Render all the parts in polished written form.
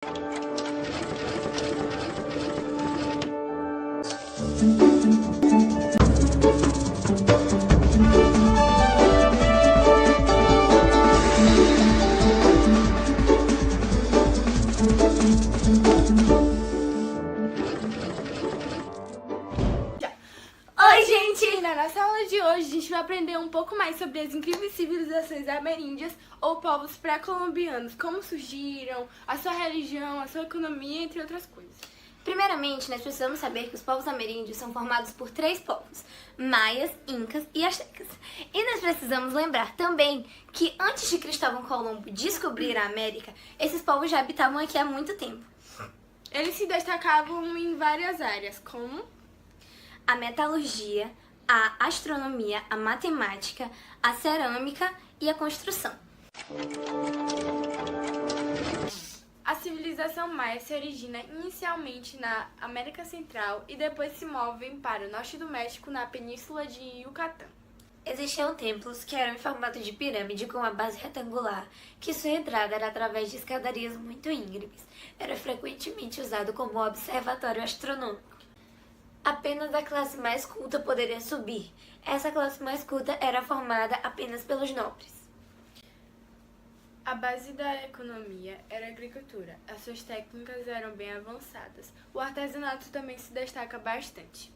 Oi, gente! Na nossa aula de hoje, a gente vai aprender um pouco mais sobre as incríveis civilizações ameríndias ou povos pré-colombianos, como surgiram, a sua religião, a sua economia, entre outras coisas. Primeiramente, nós precisamos saber que os povos ameríndios são formados por 3 povos: maias, incas e astecas. E nós precisamos lembrar também que antes de Cristóvão Colombo descobrir a América, esses povos já habitavam aqui há muito tempo. Eles se destacavam em várias áreas, como A metalurgia, a astronomia, a matemática, a cerâmica e a construção. a civilização maia se origina inicialmente na América Central e depois se movem para o norte do México, na península de Yucatán. Existiam templos que eram em formato de pirâmide com uma base retangular, que sua entrada era através de escadarias muito íngremes. Era frequentemente usado como observatório astronômico. Apenas a classe mais culta poderia subir. Essa classe mais culta era formada apenas pelos nobres. A base da economia era a agricultura. As suas técnicas eram bem avançadas. O artesanato também se destaca bastante.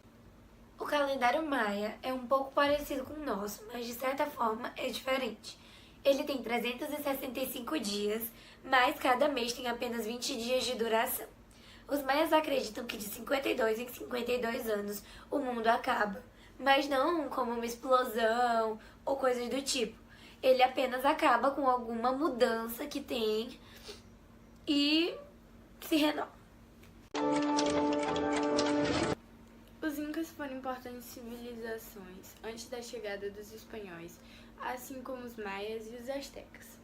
O calendário maia é um pouco parecido com o nosso, mas de certa forma é diferente. Ele tem 365 dias, mas cada mês tem apenas 20 dias de duração. Os maias acreditam que de 52 em 52 anos o mundo acaba, mas não como uma explosão ou coisas do tipo. Ele apenas acaba com alguma mudança que tem e se renova. Os incas foram importantes civilizações antes da chegada dos espanhóis, assim como os maias e os astecas.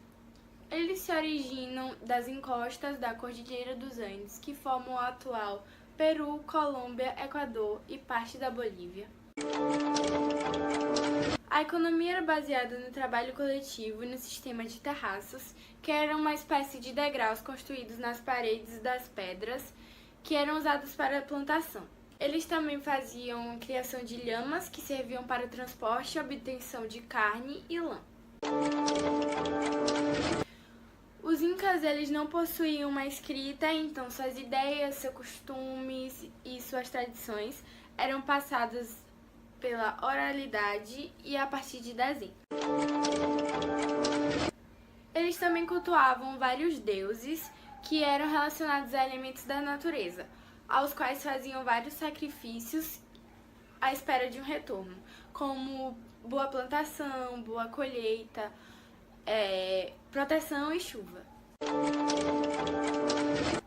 Eles se originam das encostas da Cordilheira dos Andes, que formam o atual Peru, Colômbia, Equador e parte da Bolívia. A economia era baseada no trabalho coletivo e no sistema de terraços, que eram uma espécie de degraus construídos nas paredes das pedras, que eram usados para a plantação. Eles também faziam criação de lhamas, que serviam para o transporte e obtenção de carne e lã. Os incas, eles não possuíam uma escrita, então suas ideias, seus costumes e suas tradições eram passadas pela oralidade e a partir de desenho. Eles também cultuavam vários deuses que eram relacionados a elementos da natureza, aos quais faziam vários sacrifícios à espera de um retorno, como boa plantação, boa colheita, proteção e chuva.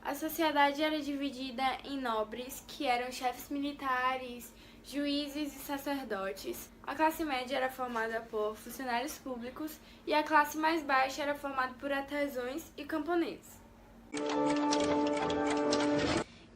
A sociedade era dividida em nobres, que eram chefes militares, juízes e sacerdotes. A classe média era formada por funcionários públicos e a classe mais baixa era formada por artesãos e camponeses.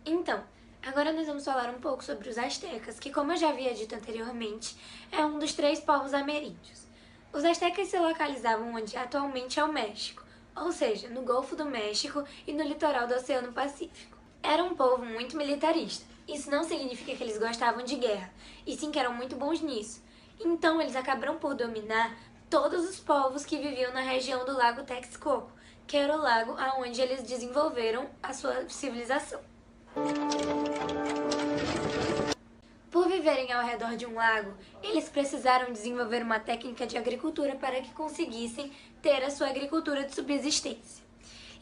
Então, agora nós vamos falar um pouco sobre os astecas, que, como eu já havia dito anteriormente, é um dos 3 povos ameríndios. Os astecas se localizavam onde atualmente é o México, ou seja, no Golfo do México e no litoral do Oceano Pacífico. Era um povo muito militarista. Isso não significa que eles gostavam de guerra, e sim que eram muito bons nisso. Então, eles acabaram por dominar todos os povos que viviam na região do Lago Texcoco, que era o lago onde eles desenvolveram a sua civilização. Por viverem ao redor de um lago, eles precisaram desenvolver uma técnica de agricultura para que conseguissem ter a sua agricultura de subsistência.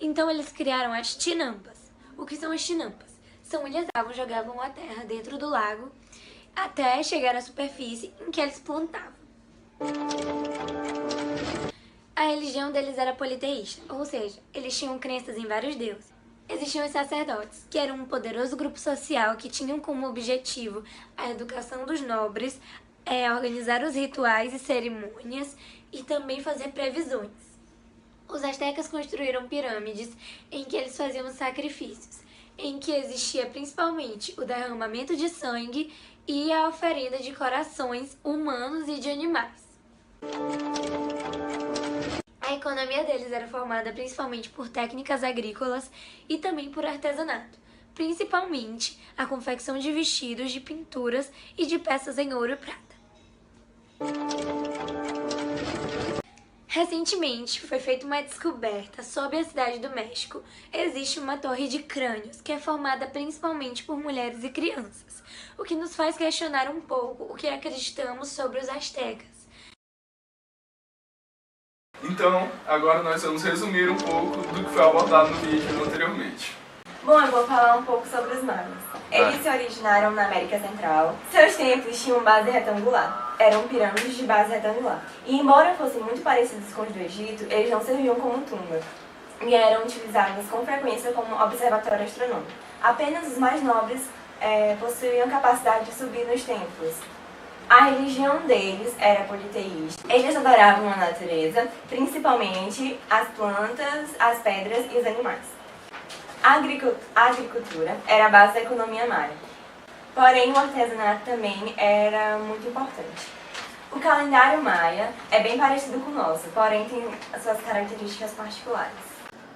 Então, eles criaram as tinampas. O que são as tinampas? São ilhas que jogavam a terra dentro do lago até chegar à superfície em que eles plantavam. A religião deles era politeísta, ou seja, eles tinham crenças em vários deuses. Existiam os sacerdotes, que eram um poderoso grupo social que tinham como objetivo a educação dos nobres, organizar os rituais e cerimônias e também fazer previsões. Os astecas construíram pirâmides em que eles faziam sacrifícios, em que existia principalmente o derramamento de sangue e a oferenda de corações humanos e de animais. A economia deles era formada principalmente por técnicas agrícolas e também por artesanato, principalmente a confecção de vestidos, de pinturas e de peças em ouro e prata. Recentemente, foi feita uma descoberta sobre a cidade do México. Existe uma torre de crânios que é formada principalmente por mulheres e crianças, o que nos faz questionar um pouco o que acreditamos sobre os astecas. Então, agora nós vamos resumir um pouco do que foi abordado no vídeo anteriormente. Bom, eu vou falar um pouco sobre os maias. Eles se originaram na América Central. Seus templos tinham base retangular. Eram pirâmides de base retangular. E embora fossem muito parecidos com os do Egito, eles não serviam como tumba. E eram utilizados com frequência como observatório astronômico. Apenas os mais nobres possuíam capacidade de subir nos templos. A religião deles era politeísta. Eles adoravam a natureza, principalmente as plantas, as pedras e os animais. A agricultura era a base da economia maia. Porém, o artesanato também era muito importante. O calendário maia é bem parecido com o nosso, porém tem as suas características particulares.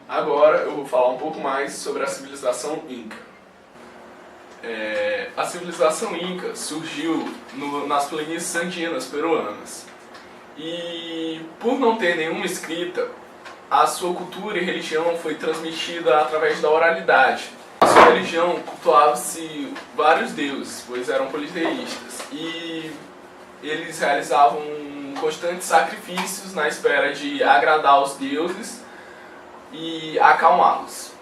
Agora eu vou falar um pouco mais sobre a civilização Inca. A civilização Inca surgiu nas planícies andinas peruanas. E por não ter nenhuma escrita, a sua cultura e religião foi transmitida através da oralidade. A sua religião cultuava-se vários deuses, pois eram politeístas, e eles realizavam constantes sacrifícios na espera de agradar os deuses e acalmá-los.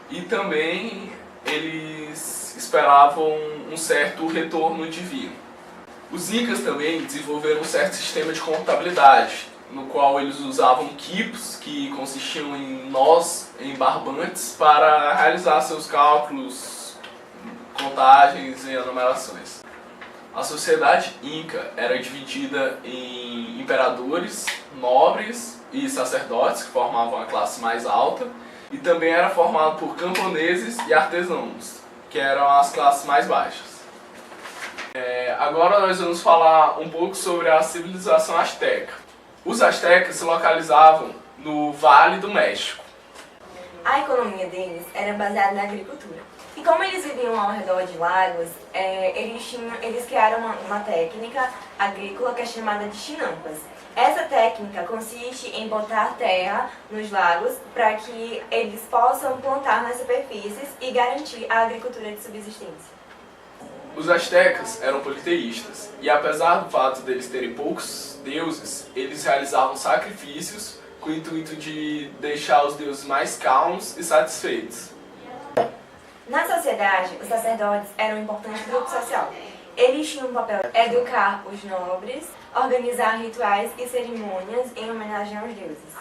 E também eles esperavam um certo retorno divino. Os Incas também desenvolveram um certo sistema de contabilidade, no qual eles usavam quipos, que consistiam em nós, em barbantes, para realizar seus cálculos, contagens e enumerações. A sociedade Inca era dividida em imperadores, nobres e sacerdotes, que formavam a classe mais alta, e também era formado por camponeses e artesãos, que eram as classes mais baixas. Agora nós vamos falar um pouco sobre a civilização asteca. Os astecas se localizavam no Vale do México. A economia deles era baseada na agricultura. E como eles viviam ao redor de lagos, eles criaram uma técnica agrícola que é chamada de chinampas. Essa técnica consiste em botar terra nos lagos para que eles possam plantar nas superfícies e garantir a agricultura de subsistência. Os astecas eram politeístas, e apesar do fato deles terem poucos deuses, eles realizavam sacrifícios com o intuito de deixar os deuses mais calmos e satisfeitos. Na sociedade, os sacerdotes eram um importante grupo social. Eles tinham o papel de educar os nobres, organizar rituais e cerimônias em homenagem aos deuses.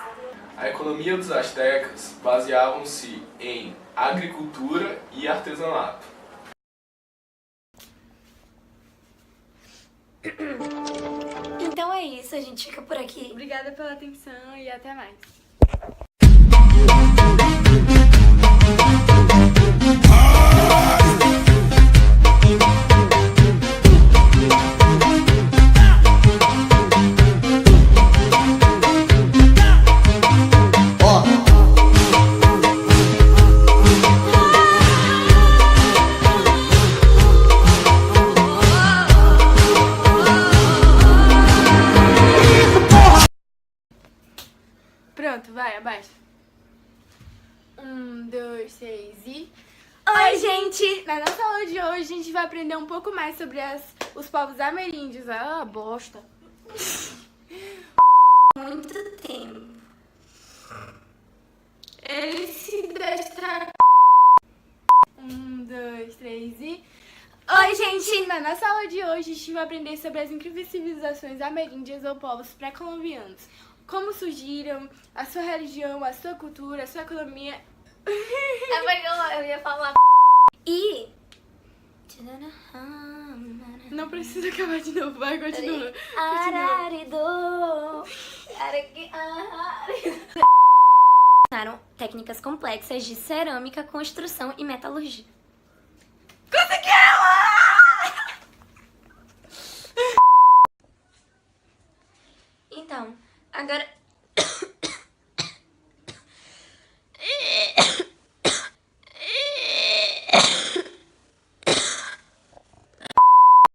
A economia dos astecas baseavam-se em agricultura e artesanato. Então é isso, a gente fica por aqui. Obrigada pela atenção e até mais. Pronto, vai, abaixa. 1, 2, 3 e... Oi, gente! Na nossa aula de hoje, a gente vai aprender um pouco mais sobre os povos ameríndios. Ah, bosta. Muito tempo. Eles se destacam. 1, 2, 3 e... Oi, gente! Na nossa aula de hoje, a gente vai aprender sobre as incríveis civilizações ameríndias ou povos pré-colombianos. Como surgiram, a sua religião, a sua cultura, a sua economia... Eu ia falar... E... Não precisa acabar de novo, vai, continua. Técnicas complexas de cerâmica, construção e metalurgia.